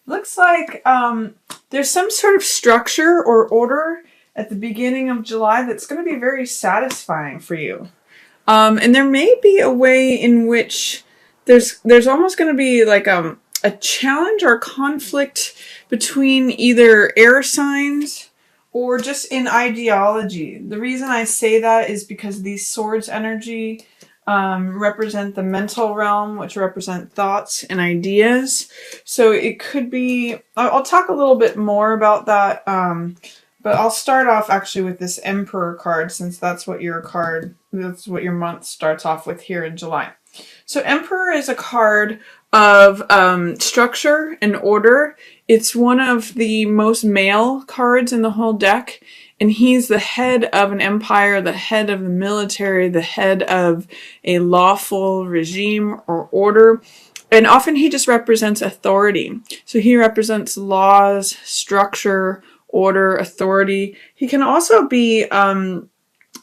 Looks like there's some sort of structure or order at the beginning of July that's going to be very satisfying for you. And there may be a way in which there's almost going to be like a challenge or conflict between either air signs or just in ideology. The reason I say that is because these swords energy represent the mental realm, which represent thoughts and ideas. So it could be, I'll talk a little bit more about that, but I'll start off actually with this Emperor card, since that's what your month starts off with here in July. So Emperor is a card of structure and order. It's one of the most male cards in the whole deck. And he's the head of an empire, the head of the military, the head of a lawful regime or order. And often he just represents authority. So he represents laws, structure, order, authority. He can also be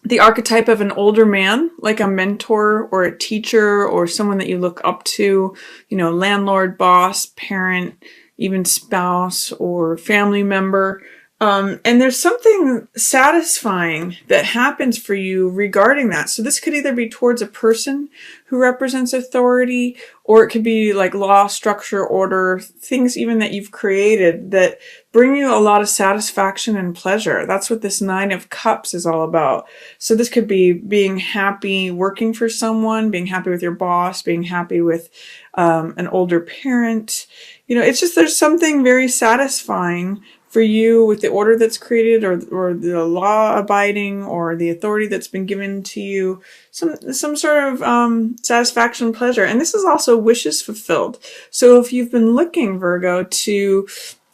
the archetype of an older man, like a mentor or a teacher or someone that you look up to, you know, landlord, boss, parent, even spouse or family member. And there's something satisfying that happens for you regarding that. So this could either be towards a person who represents authority, or it could be like law, structure, order, things even that you've created that bring you a lot of satisfaction and pleasure. That's what this Nine of Cups is all about. So this could be being happy working for someone, being happy with your boss, being happy with an older parent. You know, it's just there's something very satisfying for you with the order that's created, or the law abiding, or the authority that's been given to you, some sort of satisfaction, pleasure. And this is also wishes fulfilled. So if you've been looking, Virgo, to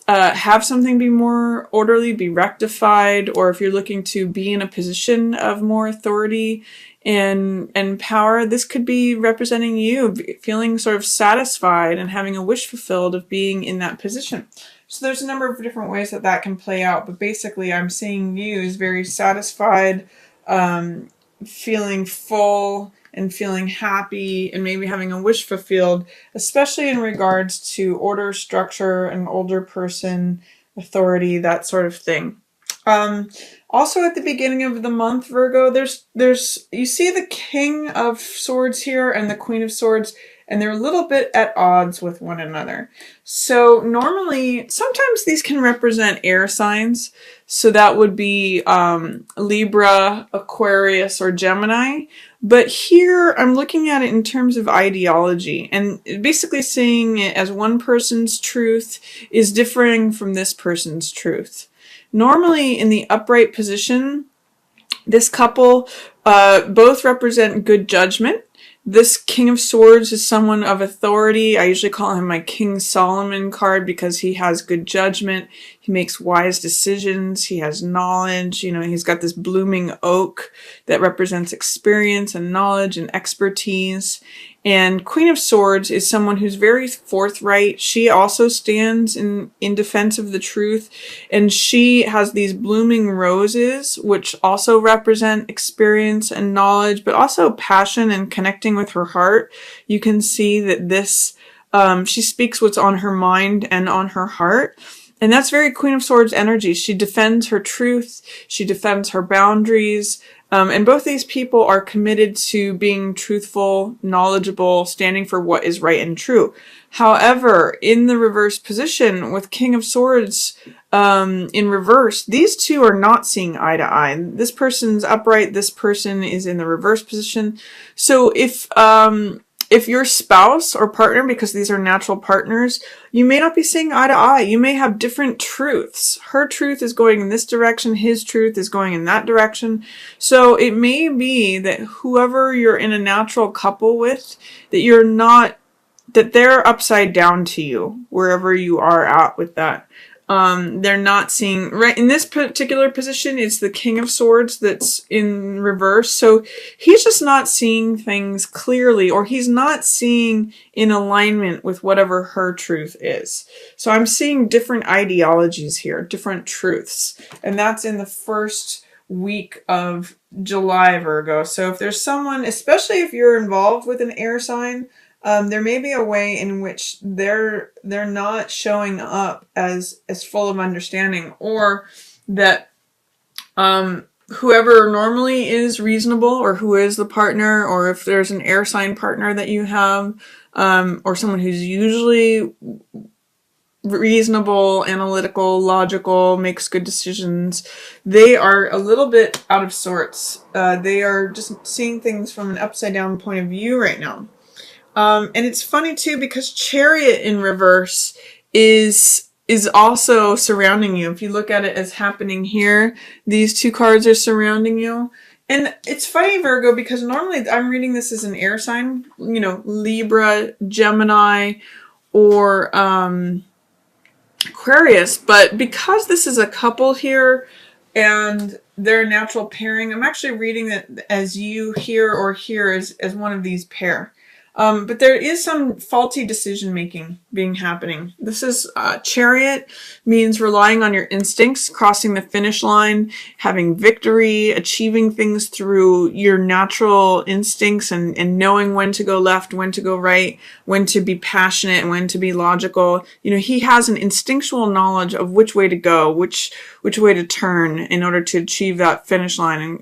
have something be more orderly, be rectified, or if you're looking to be in a position of more authority and power, this could be representing you feeling sort of satisfied and having a wish fulfilled of being in that position. So there's a number of different ways that can play out, but basically I'm seeing you as very satisfied, feeling full and feeling happy, and maybe having a wish fulfilled, especially in regards to order, structure, an older person, authority, that sort of thing. Also at the beginning of the month, Virgo, you see the King of Swords here and the Queen of Swords, and they're a little bit at odds with one another. So normally, sometimes these can represent air signs. So that would be Libra, Aquarius, or Gemini. But here I'm looking at it in terms of ideology, and basically seeing it as one person's truth is differing from this person's truth. Normally in the upright position, this couple both represent good judgment. This King of Swords is someone of authority. I usually call him my King Solomon card because he has good judgment. He makes wise decisions. He has knowledge. You know, he's got this blooming oak that represents experience and knowledge and expertise. And Queen of Swords is someone who's very forthright. She also stands in defense of the truth. And she has these blooming roses, which also represent experience and knowledge, but also passion and connecting with her heart. You can see that this, she speaks what's on her mind and on her heart. And that's very Queen of Swords energy. She defends her truth. She defends her boundaries. And both these people are committed to being truthful, knowledgeable, standing for what is right and true. However, in the reverse position with King of Swords in reverse, these two are not seeing eye to eye. This person's upright, this person is in the reverse position. So if your spouse or partner, because these are natural partners, you may not be seeing eye to eye. You may have different truths. Her truth is going in this direction. His truth is going in that direction. So it may be that whoever you're in a natural couple with, that they're upside down to you, wherever you are at with that. They're not seeing, right in this particular position, it's the King of Swords that's in reverse. So he's just not seeing things clearly, or he's not seeing in alignment with whatever her truth is. So I'm seeing different ideologies here, different truths. And that's in the first week of July, Virgo. So if there's someone, especially if you're involved with an air sign, There may be a way in which they're not showing up as full of understanding, or that whoever normally is reasonable, or who is the partner, or if there's an air sign partner that you have, or someone who's usually reasonable, analytical, logical, makes good decisions, they are a little bit out of sorts. They are just seeing things from an upside down point of view right now. And it's funny too, because Chariot in reverse is also surrounding you. If you look at it as happening here, these two cards are surrounding you. And it's funny, Virgo, because normally I'm reading this as an air sign, you know, Libra, Gemini, or Aquarius, but because this is a couple here and they're a natural pairing, I'm actually reading it as you here or here as one of these pair. But there is some faulty decision making being happening. This is Chariot, means relying on your instincts, crossing the finish line, having victory, achieving things through your natural instincts, and knowing when to go left, when to go right, when to be passionate, and when to be logical. You know, he has an instinctual knowledge of which way to go, which way to turn in order to achieve that finish line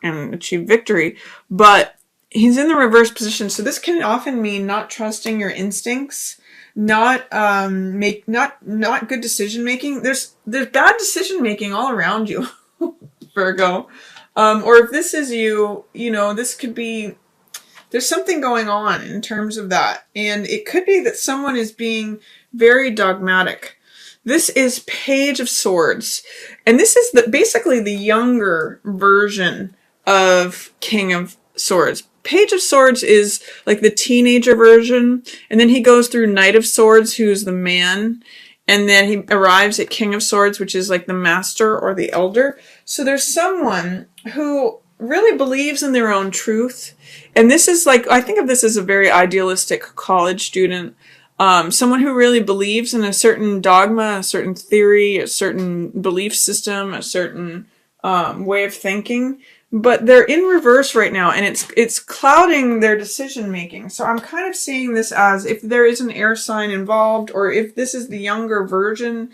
and achieve victory. But he's in the reverse position, so this can often mean not trusting your instincts, not good decision making. There's bad decision making all around you, Virgo. Or if this is you, you know, this could be, there's something going on in terms of that, and it could be that someone is being very dogmatic. This is Page of Swords, and this is basically the younger version of King of Swords. Page of Swords is like the teenager version, and then he goes through Knight of Swords, who's the man, and then he arrives at King of Swords, which is like the master or the elder. So there's someone who really believes in their own truth, and this is like, I think of this as a very idealistic college student, someone who really believes in a certain dogma, a certain theory, a certain belief system, a certain way of thinking. But they're in reverse right now, and it's clouding their decision making. So I'm kind of seeing this as, if there is an air sign involved, or if this is the younger version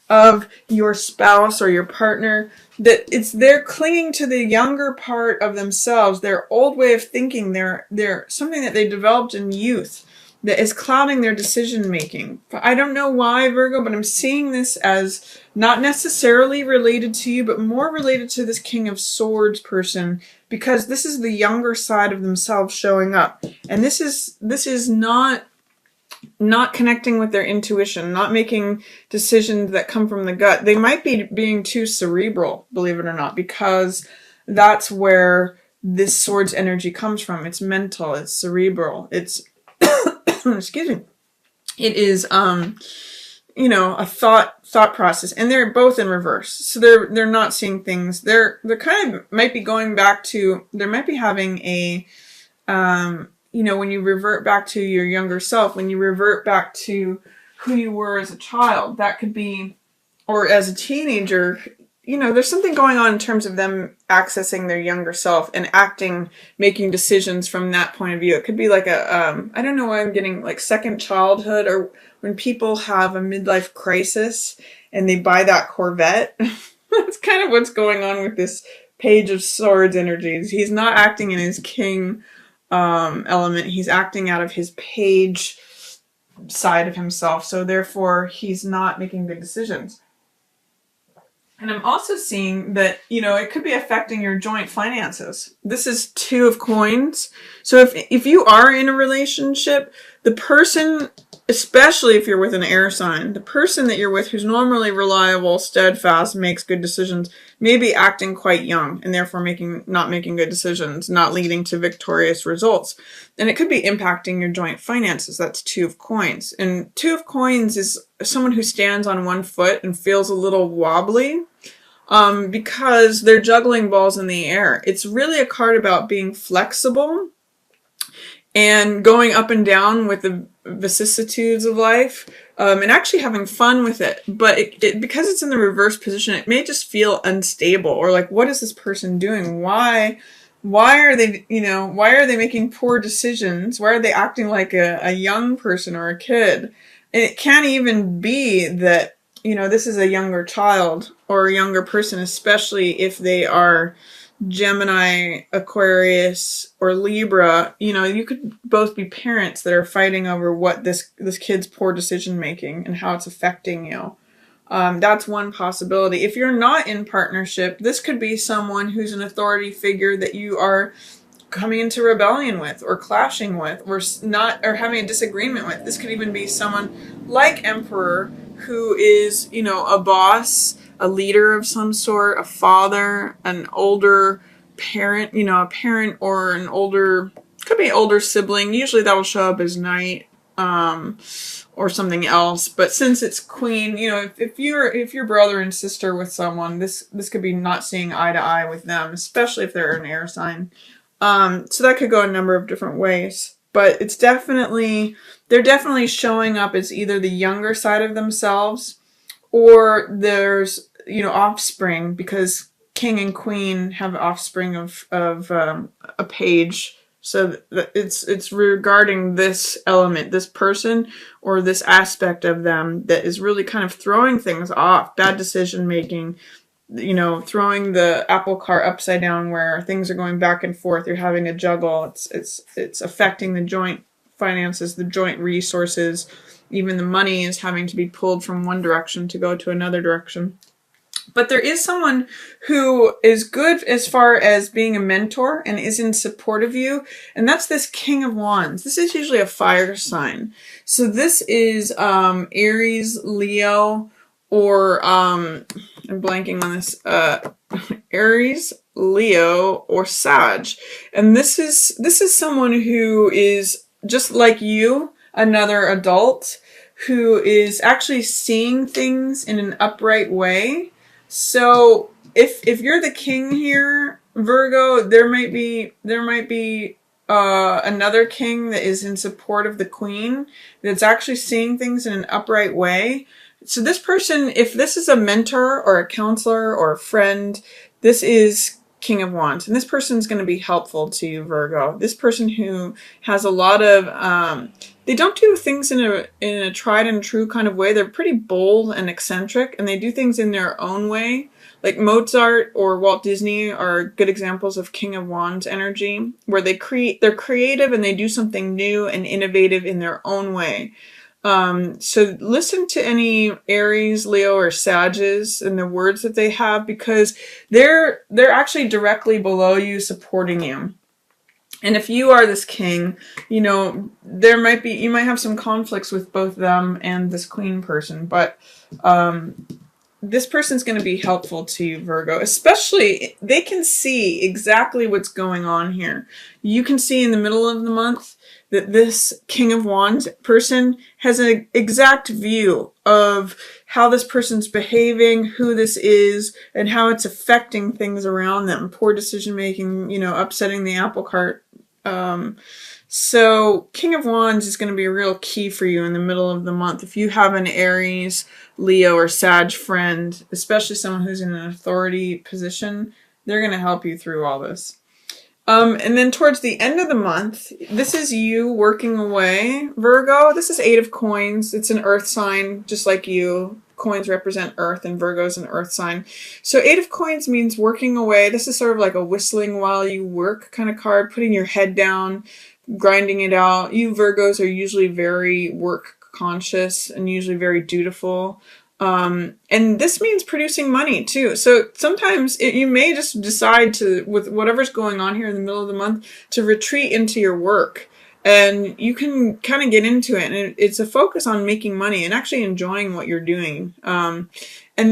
of your spouse or your partner, that they're clinging to the younger part of themselves, their old way of thinking, they're something that they developed in youth that is clouding their decision making. I don't know why, Virgo, but I'm seeing this as not necessarily related to you, but more related to this King of Swords person, because this is the younger side of themselves showing up. And this is not connecting with their intuition, not making decisions that come from the gut. They might be being too cerebral, believe it or not, because that's where this Swords energy comes from. It's mental, it's cerebral, it's excuse me. It is, you know, a thought process, and they're both in reverse. So they're not seeing things. They're kind of might be going back to, they might be having a, you know, when you revert back to your younger self, when you revert back to who you were as a child, that could be, or as a teenager, you know, there's something going on in terms of them accessing their younger self and making decisions from that point of view. It could be like a, I don't know why I'm getting like second childhood, or when people have a midlife crisis and they buy that Corvette. That's kind of what's going on with this Page of Swords energies. He's not acting in his king element. He's acting out of his page side of himself. So therefore, he's not making good decisions. And I'm also seeing that, you know, it could be affecting your joint finances. This is Two of Coins. So if you are in a relationship, the person, especially if you're with an air sign, the person that you're with who's normally reliable, steadfast, makes good decisions, may be acting quite young and therefore not making good decisions, not leading to victorious results. And it could be impacting your joint finances. That's Two of Coins. And Two of Coins is someone who stands on one foot and feels a little wobbly, because they're juggling balls in the air. It's really a card about being flexible and going up and down with the vicissitudes of life, and actually having fun with it. But because it's in the reverse position, it may just feel unstable, or like, what is this person doing? Why Why are they, why are they making poor decisions? Why are they acting like a young person or a kid? And it can't even be that, this is a younger child or a younger person, especially if they are Gemini, Aquarius, or Libra. You could both be parents that are fighting over what this kid's poor decision making and how it's affecting you. That's one possibility. If you're not in partnership, this could be someone who's an authority figure that you are coming into rebellion with, or clashing with, or having a disagreement with. This could even be someone like Emperor, who is, a boss, a leader of some sort, a father, an older parent, a parent or could be an older sibling. Usually that'll show up as night, or something else. But since it's Queen, if you're brother and sister with someone, this could be not seeing eye to eye with them, especially if they're an air sign. So that could go a number of different ways. But they're definitely showing up as either the younger side of themselves, or there's, offspring, because King and Queen have offspring of a page. So it's regarding this element, this person, or this aspect of them that is really kind of throwing things off, bad decision making, throwing the apple cart upside down where things are going back and forth. You're having a juggle. It's affecting the joint finances, the joint resources. Even the money is having to be pulled from one direction to go to another direction. But there is someone who is good as far as being a mentor and is in support of you. And that's this King of Wands. This is usually a fire sign. So this is Aries, Leo, or I'm blanking on this, Aries, Leo, or Sag. And this is someone who is just like you, another adult, who is actually seeing things in an upright way. So if you're the king here, Virgo, there might be another king that is in support of the queen, that's actually seeing things in an upright way. So this person, if this is a mentor or a counselor or a friend, this is King of Wands. And this person is going to be helpful to you, Virgo. This person who has a lot of, they don't do things in a tried and true kind of way. They're pretty bold and eccentric, and they do things in their own way. Like Mozart or Walt Disney are good examples of King of Wands energy, where they're creative and they do something new and innovative in their own way. So listen to any Aries, Leo, or Sages and the words that they have, because they're actually directly below you, supporting you. And if you are this king, you might have some conflicts with both them and this queen person, but this person's going to be helpful to you, Virgo. Especially, they can see exactly what's going on here. You can see in the middle of the month that this King of Wands person has an exact view of how this person's behaving, who this is, and how it's affecting things around them. Poor decision making, upsetting the apple cart. So King of Wands is going to be a real key for you in the middle of the month. If you have an Aries, Leo, or Sag friend, especially someone who's in an authority position, they're going to help you through all this. And then towards the end of the month, this is you working away, Virgo. This is 8 of Coins. It's an earth sign, just like you. Coins represent earth, and Virgo's an earth sign. So 8 of Coins means working away. This is sort of like a whistling while you work kind of card, putting your head down, grinding it out. You Virgos are usually very work conscious and usually very dutiful. And this means producing money too. So sometimes you may just decide to, with whatever's going on here in the middle of the month, to retreat into your work. And you can kind of get into it. And it's a focus on making money and actually enjoying what you're doing. And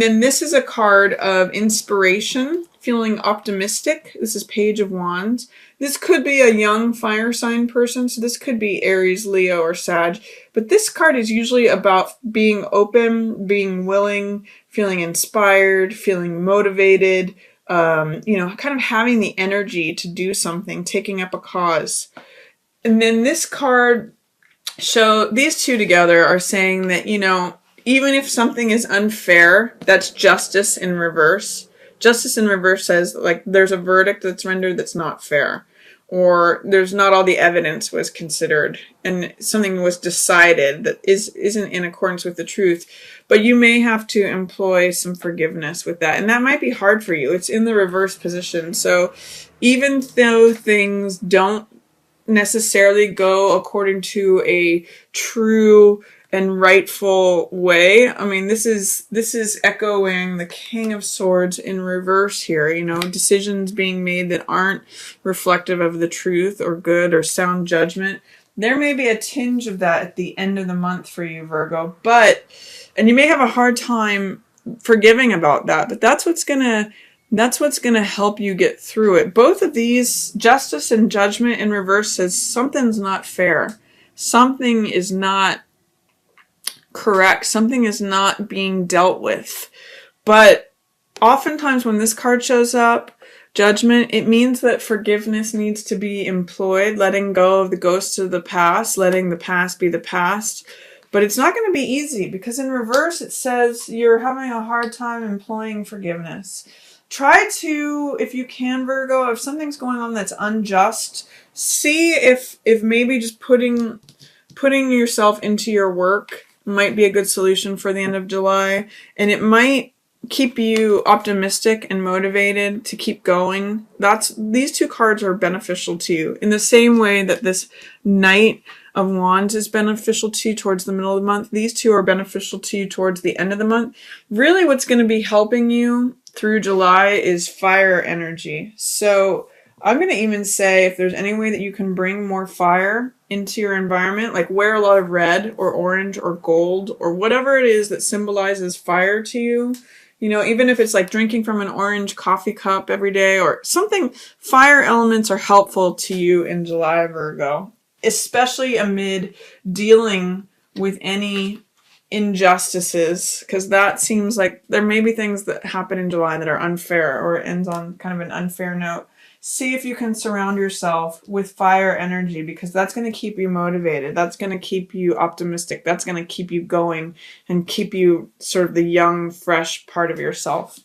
then this is a card of inspiration, feeling optimistic. This is Page of Wands. This could be a young fire sign person. So this could be Aries, Leo, or Sag. But this card is usually about being open, being willing, feeling inspired, feeling motivated, kind of having the energy to do something, taking up a cause. And then this card these two together are saying that, even if something is unfair, that's justice in reverse. Justice in reverse says, like, there's a verdict that's rendered that's not fair, or there's not all the evidence was considered, and something was decided that isn't in accordance with the truth. But you may have to employ some forgiveness with that, and that might be hard for you. It's in the reverse position. So even though things don't necessarily go according to a true and rightful way, I mean, this is echoing the King of Swords in reverse here, you know, decisions being made that aren't reflective of the truth or good or sound judgment. There may be a tinge of that at the end of the month for you, Virgo, and you may have a hard time forgiving about that, but that's what's gonna help you get through it. Both of these, Justice and Judgment in reverse, says something's not fair. Something is not correct. Something is not being dealt with. But oftentimes when this card shows up, Judgment, it means that forgiveness needs to be employed, letting go of the ghosts of the past, letting the past be the past. But it's not going to be easy, because in reverse it says you're having a hard time employing forgiveness. Try to, if you can, Virgo, if something's going on that's unjust, see if maybe just putting yourself into your work might be a good solution for the end of July. And it might keep you optimistic and motivated to keep going. These two cards are beneficial to you in the same way that this Knight of Wands is beneficial to you towards the middle of the month. These two are beneficial to you towards the end of the month. Really, what's going to be helping you through July is fire energy. So I'm going to even say, if there's any way that you can bring more fire into your environment, like wear a lot of red or orange or gold or whatever it is that symbolizes fire to you. You know, even if it's like drinking from an orange coffee cup every day or something, fire elements are helpful to you in July, Virgo, especially amid dealing with any injustices, because that seems like there may be things that happen in July that are unfair, or it ends on kind of an unfair note. See if you can surround yourself with fire energy, because that's going to keep you motivated. That's going to keep you optimistic. That's going to keep you going and keep you sort of the young, fresh part of yourself.